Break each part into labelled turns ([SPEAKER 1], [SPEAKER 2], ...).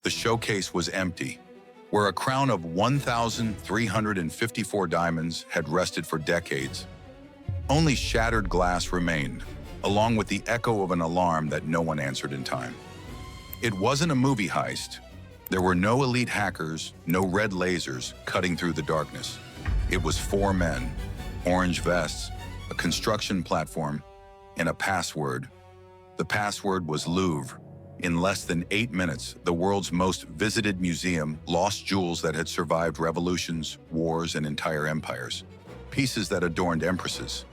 [SPEAKER 1] The showcase was empty, where a crown of 1,354 diamonds had rested for decades. Only shattered glass remained, along with the echo of an alarm that no one answered in time. It wasn't a movie heist. There were no elite hackers, no red lasers cutting through the darkness. It was four men, orange vests, a construction platform, and a password. The password was Louvre. In less than 8 minutes, the world's most visited museum lost jewels that had survived revolutions, wars, and entire empires. Pieces that adorned empresses,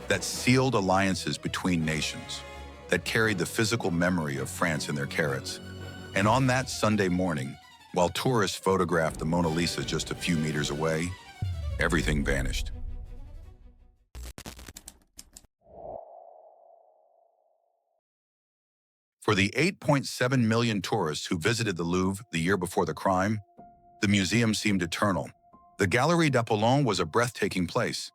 [SPEAKER 1] that sealed alliances between nations, that carried the physical memory of France in their carats. And on that Sunday morning, while tourists photographed the Mona Lisa just a few meters away, everything vanished. For the 8.7 million tourists who visited the Louvre the year before the crime, the museum seemed eternal. The Galerie d'Apollon was a breathtaking place.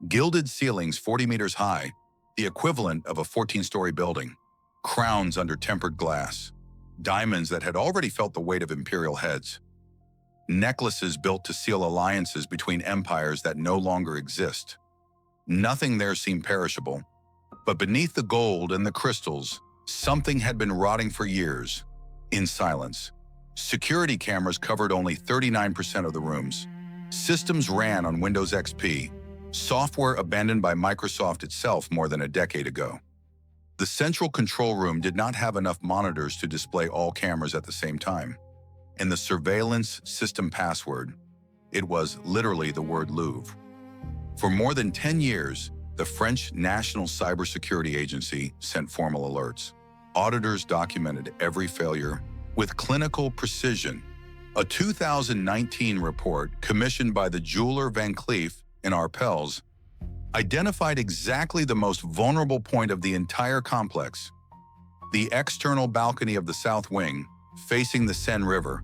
[SPEAKER 1] Gilded ceilings 40 meters high, the equivalent of a 14-story building. Crowns under tempered glass. Diamonds that had already felt the weight of imperial heads. Necklaces built to seal alliances between empires that no longer exist. Nothing there seemed perishable, but beneath the gold and the crystals, something had been rotting for years, in silence. Security cameras covered only 39% of the rooms. Systems ran on Windows XP, software abandoned by Microsoft itself more than a decade ago. The central control room did not have enough monitors to display all cameras at the same time. And the surveillance system password, it was literally the word Louvre. For more than 10 years, the French National Cybersecurity Agency sent formal alerts. Auditors documented every failure with clinical precision. A 2019 report commissioned by the jeweler Van Cleef in Arpels identified exactly the most vulnerable point of the entire complex. The external balcony of the south wing, facing the Seine River,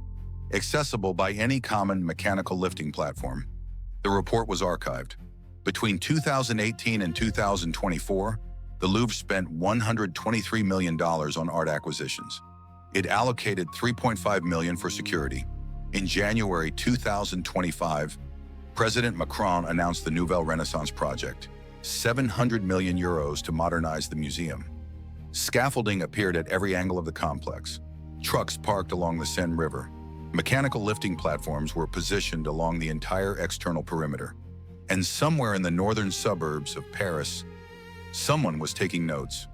[SPEAKER 1] accessible by any common mechanical lifting platform. The report was archived. Between 2018 and 2024, the Louvre spent $123 million on art acquisitions. It allocated $3.5 million for security. In January 2025, President Macron announced the Nouvelle Renaissance project, 700 million euros to modernize the museum. Scaffolding appeared at every angle of the complex. Trucks parked along the Seine River. Mechanical lifting platforms were positioned along the entire external perimeter. And somewhere in the northern suburbs of Paris, someone was taking notes.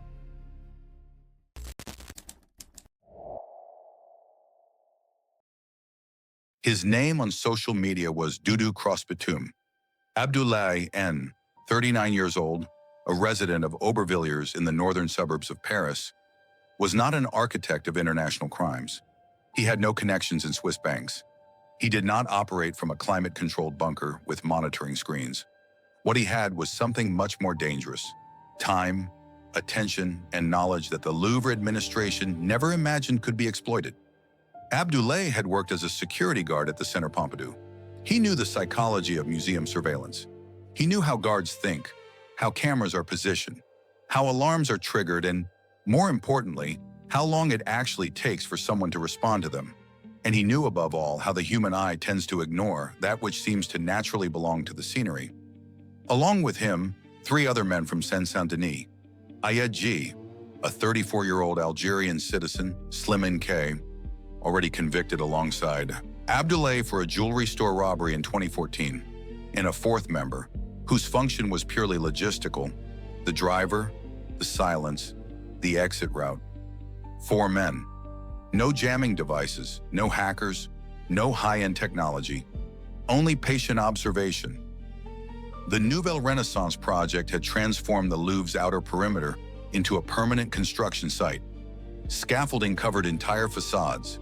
[SPEAKER 1] His name on social media was Doudou Crospetum. Abdoulaye N., 39 years old, a resident of Aubervilliers in the northern suburbs of Paris, was not an architect of international crimes. He had no connections in Swiss banks. He did not operate from a climate-controlled bunker with monitoring screens. What he had was something much more dangerous: time, attention, and knowledge that the Louvre administration never imagined could be exploited. Abdoulaye had worked as a security guard at the Centre Pompidou. He knew the psychology of museum surveillance. He knew how guards think, how cameras are positioned, how alarms are triggered, and, more importantly, how long it actually takes for someone to respond to them. And he knew above all how the human eye tends to ignore that which seems to naturally belong to the scenery. Along with him, 3 other men from Seine-Saint-Denis: Ayed G., a 34-year-old Algerian citizen, Slimane K., already convicted alongside Abdoulaye for a jewelry store robbery in 2014, and a 4th member, whose function was purely logistical: the driver, the silence, the exit route. 4 men. No jamming devices, no hackers, no high-end technology, only patient observation. The Nouvelle Renaissance project had transformed the Louvre's outer perimeter into a permanent construction site. Scaffolding covered entire facades.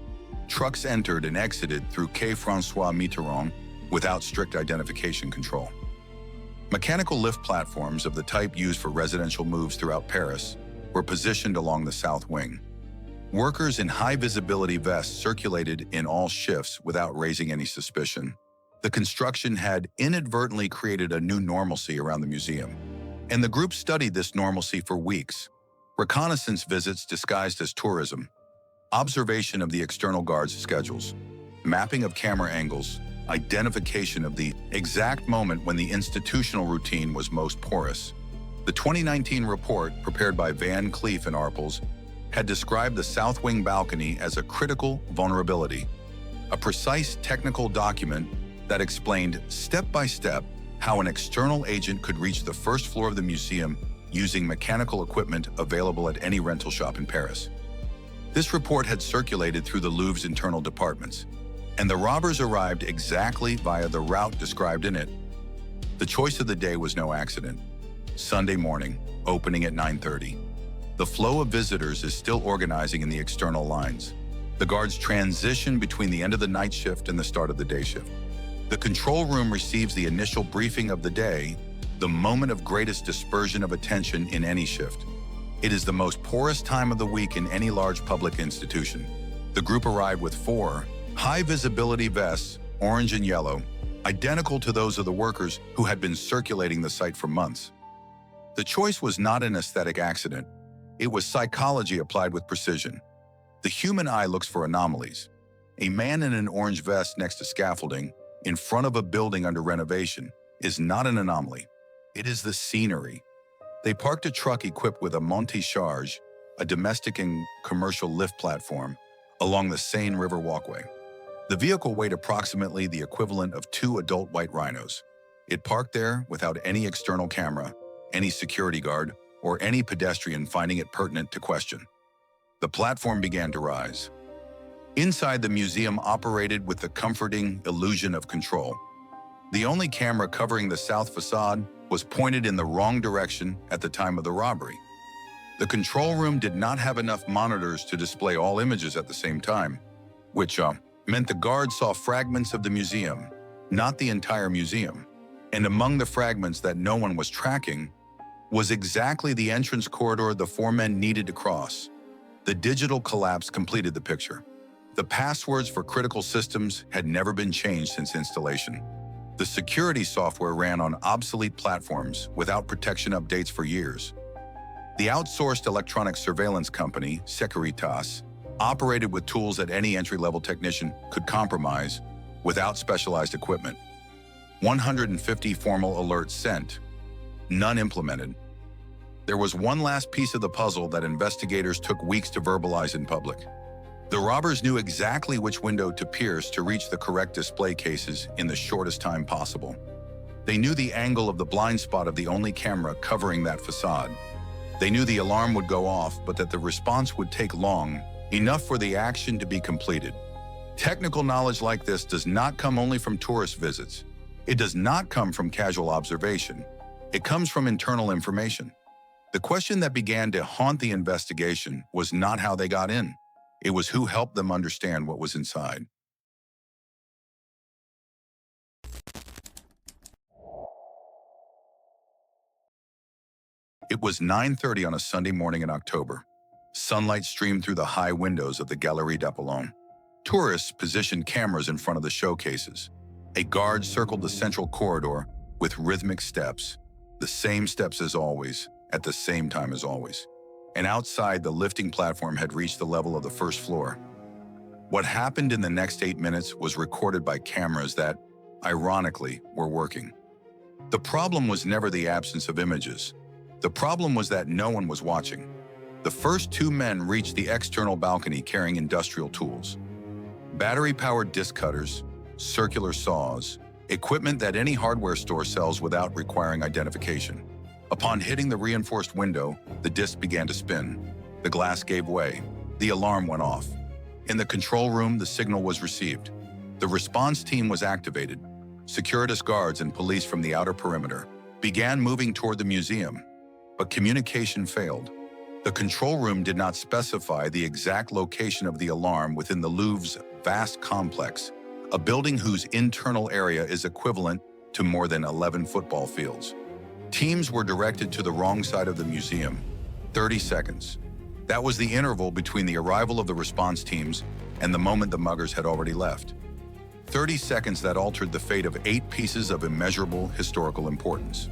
[SPEAKER 1] Trucks entered and exited through Quai François Mitterrand without strict identification control. Mechanical lift platforms of the type used for residential moves throughout Paris were positioned along the south wing. Workers in high-visibility vests circulated in all shifts without raising any suspicion. The construction had inadvertently created a new normalcy around the museum, and the group studied this normalcy for weeks. Reconnaissance visits disguised as tourism, observation of the external guards' schedules, mapping of camera angles, identification of the exact moment when the institutional routine was most porous. The 2019 report, prepared by Van Cleef and Arpels, had described the South Wing balcony as a critical vulnerability, a precise technical document that explained step by step how an external agent could reach the first floor of the museum using mechanical equipment available at any rental shop in Paris. This report had circulated through the Louvre's internal departments, and the robbers arrived exactly via the route described in it. The choice of the day was no accident. Sunday morning, opening at 9:30. The flow of visitors is still organizing in the external lines. The guards transition between the end of the night shift and the start of the day shift. The control room receives the initial briefing of the day, the moment of greatest dispersion of attention in any shift. It is the most porous time of the week in any large public institution. The group arrived with 4 high-visibility vests, orange and yellow, identical to those of the workers who had been circulating the site for months. The choice was not an aesthetic accident. It was psychology applied with precision. The human eye looks for anomalies. A man in an orange vest next to scaffolding, in front of a building under renovation, is not an anomaly. It is the scenery. They parked a truck equipped with a monte-charge, a domestic and commercial lift platform, along the Seine River walkway. The vehicle weighed approximately the equivalent of 2 adult white rhinos. It parked there without any external camera, any security guard, or any pedestrian finding it pertinent to question. The platform began to rise. Inside, the museum operated with the comforting illusion of control. The only camera covering the south facade was pointed in the wrong direction at the time of the robbery. The control room did not have enough monitors to display all images at the same time, which meant the guards saw fragments of the museum, not the entire museum. And among the fragments that no one was tracking was exactly the entrance corridor the 4 men needed to cross. The digital collapse completed the picture. The passwords for critical systems had never been changed since installation. The security software ran on obsolete platforms without protection updates for years. The outsourced electronic surveillance company, Securitas, operated with tools that any entry-level technician could compromise without specialized equipment. 150 formal alerts sent, none implemented. There was one last piece of the puzzle that investigators took weeks to verbalize in public. The robbers knew exactly which window to pierce to reach the correct display cases in the shortest time possible. They knew the angle of the blind spot of the only camera covering that facade. They knew the alarm would go off, but that the response would take long, enough for the action to be completed. Technical knowledge like this does not come only from tourist visits. It does not come from casual observation. It comes from internal information. The question that began to haunt the investigation was not how they got in. It was who helped them understand what was inside. It was 9:30 on a Sunday morning in October. Sunlight streamed through the high windows of the Galerie d'Apollon. Tourists positioned cameras in front of the showcases. A guard circled the central corridor with rhythmic steps, the same steps as always, at the same time as always. And outside, the lifting platform had reached the level of the first floor. What happened in the next 8 minutes was recorded by cameras that, ironically, were working. The problem was never the absence of images. The problem was that no one was watching. The first 2 men reached the external balcony carrying industrial tools. Battery-powered disc cutters, circular saws, equipment that any hardware store sells without requiring identification. Upon hitting the reinforced window, the disc began to spin. The glass gave way. The alarm went off. In the control room, the signal was received. The response team was activated. Securitas guards and police from the outer perimeter began moving toward the museum, but communication failed. The control room did not specify the exact location of the alarm within the Louvre's vast complex, a building whose internal area is equivalent to more than 11 football fields. Teams were directed to the wrong side of the museum. 30 seconds. That was the interval between the arrival of the response teams and the moment the muggers had already left. 30 seconds that altered the fate of 8 pieces of immeasurable historical importance.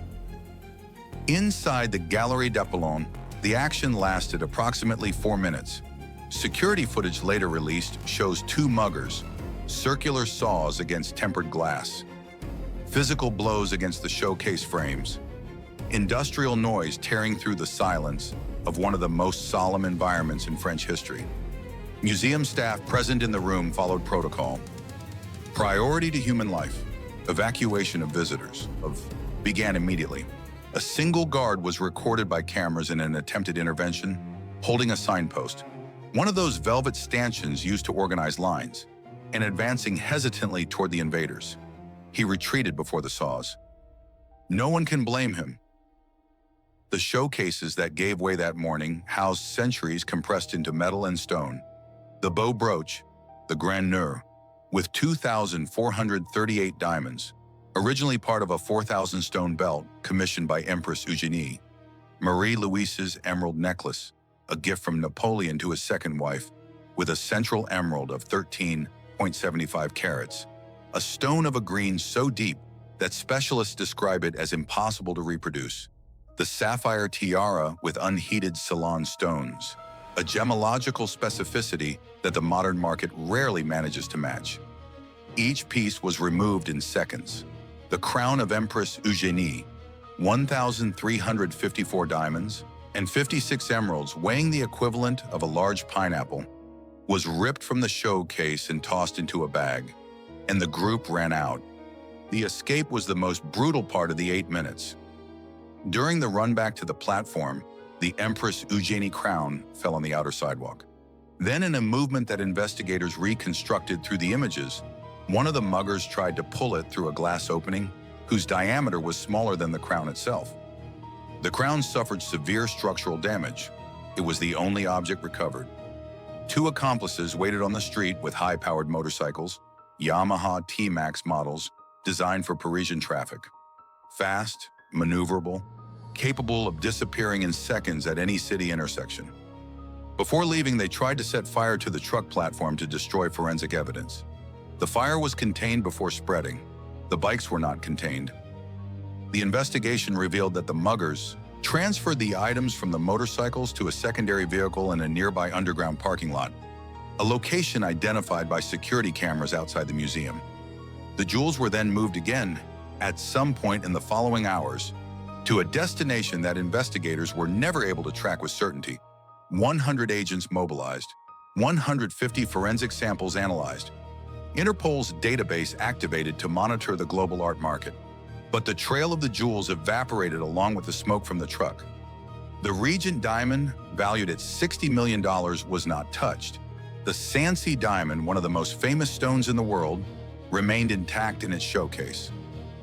[SPEAKER 1] Inside the Galerie d'Apollon, the action lasted approximately 4 minutes. Security footage later released shows two muggers, circular saws against tempered glass, physical blows against the showcase frames, industrial noise tearing through the silence of one of the most solemn environments in French history. Museum staff present in the room followed protocol. Priority to human life. Evacuation of visitors began immediately. A single guard was recorded by cameras in an attempted intervention, holding a signpost, one of those velvet stanchions used to organize lines, and advancing hesitantly toward the invaders. He retreated before the saws. No one can blame him. The showcases that gave way that morning housed centuries compressed into metal and stone. The Beau brooch, the Grand Nœud, with 2,438 diamonds, originally part of a 4,000 stone belt commissioned by Empress Eugénie. Marie-Louise's emerald necklace, a gift from Napoleon to his second wife, with a central emerald of 13.75 carats, a stone of a green so deep that specialists describe it as impossible to reproduce. The sapphire tiara with unheated Ceylon stones, a gemological specificity that the modern market rarely manages to match. Each piece was removed in seconds. The crown of Empress Eugénie, 1,354 diamonds, and 56 emeralds weighing the equivalent of a large pineapple, was ripped from the showcase and tossed into a bag, and the group ran out. The escape was the most brutal part of the 8 minutes. During the run back to the platform, the Empress Eugénie crown fell on the outer sidewalk. Then, in a movement that investigators reconstructed through the images, one of the muggers tried to pull it through a glass opening whose diameter was smaller than the crown itself. The crown suffered severe structural damage. It was the only object recovered. Two accomplices waited on the street with high-powered motorcycles, Yamaha T-Max models designed for Parisian traffic. Fast, maneuverable, capable of disappearing in seconds at any city intersection. Before leaving, they tried to set fire to the truck platform to destroy forensic evidence. The fire was contained before spreading. The bikes were not contained. The investigation revealed that the muggers transferred the items from the motorcycles to a secondary vehicle in a nearby underground parking lot, a location identified by security cameras outside the museum. The jewels were then moved again, at some point in the following hours, to a destination that investigators were never able to track with certainty. 100 agents mobilized, 150 forensic samples analyzed, Interpol's database activated to monitor the global art market. But the trail of the jewels evaporated along with the smoke from the truck. The Regent diamond, valued at $60 million, was not touched. The Sancy diamond, one of the most famous stones in the world, remained intact in its showcase.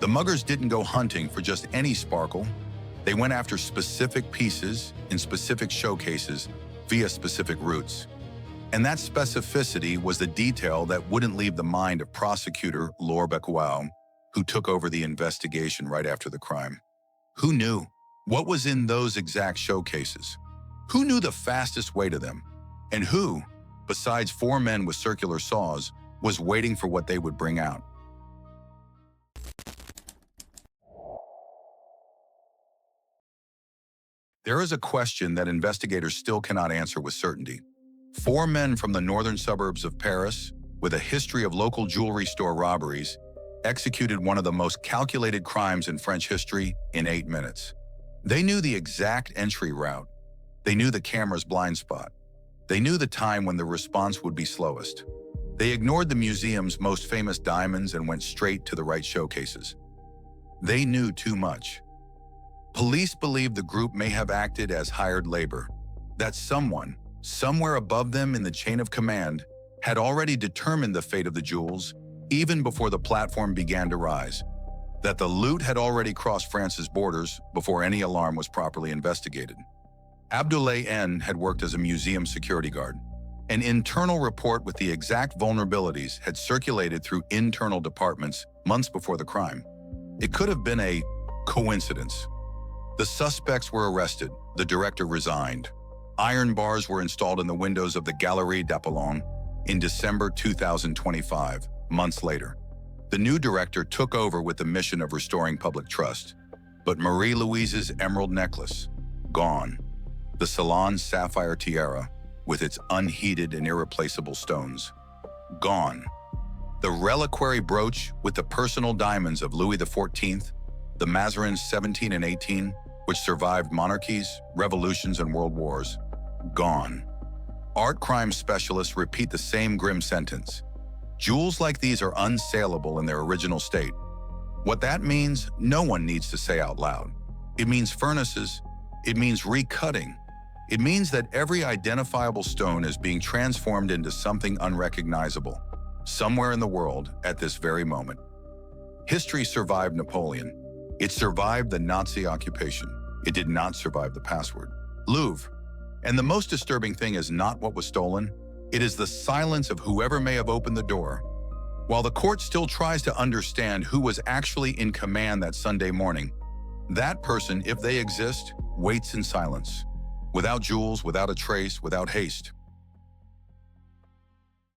[SPEAKER 1] The muggers didn't go hunting for just any sparkle. They went after specific pieces in specific showcases via specific routes. And that specificity was the detail that wouldn't leave the mind of prosecutor Laure Becquois, who took over the investigation right after the crime. Who knew what was in those exact showcases? Who knew the fastest way to them? And who, besides four men with circular saws, was waiting for what they would bring out? There is a question that investigators still cannot answer with certainty. Four men from the northern suburbs of Paris, with a history of local jewelry store robberies, executed one of the most calculated crimes in French history in 8 minutes. They knew the exact entry route. They knew the camera's blind spot. They knew the time when the response would be slowest. They ignored the museum's most famous diamonds and went straight to the right showcases. They knew too much. Police believe the group may have acted as hired labor, that someone, somewhere above them in the chain of command, had already determined the fate of the jewels even before the platform began to rise, that the loot had already crossed France's borders before any alarm was properly investigated. Abdoulaye N. had worked as a museum security guard. An internal report with the exact vulnerabilities had circulated through internal departments months before the crime. It could have been a coincidence. The suspects were arrested, the director resigned. Iron bars were installed in the windows of the Galerie d'Apollon in December 2025, months later. The new director took over with the mission of restoring public trust. But Marie-Louise's emerald necklace, gone. The Ceylon sapphire tiara, with its unheated and irreplaceable stones. Gone. The reliquary brooch with the personal diamonds of Louis XIV, the Mazarins 17 and 18, which survived monarchies, revolutions, and world wars. Gone. Art crime specialists repeat the same grim sentence. Jewels like these are unsaleable in their original state. What that means, no one needs to say out loud. It means furnaces. It means recutting. It means that every identifiable stone is being transformed into something unrecognizable, somewhere in the world at this very moment. History survived Napoleon. It survived the Nazi occupation. It did not survive the password. Louvre. And the most disturbing thing is not what was stolen. It is the silence of whoever may have opened the door. While the court still tries to understand who was actually in command that Sunday morning, that person, if they exist, waits in silence. Without jewels, without a trace, without haste.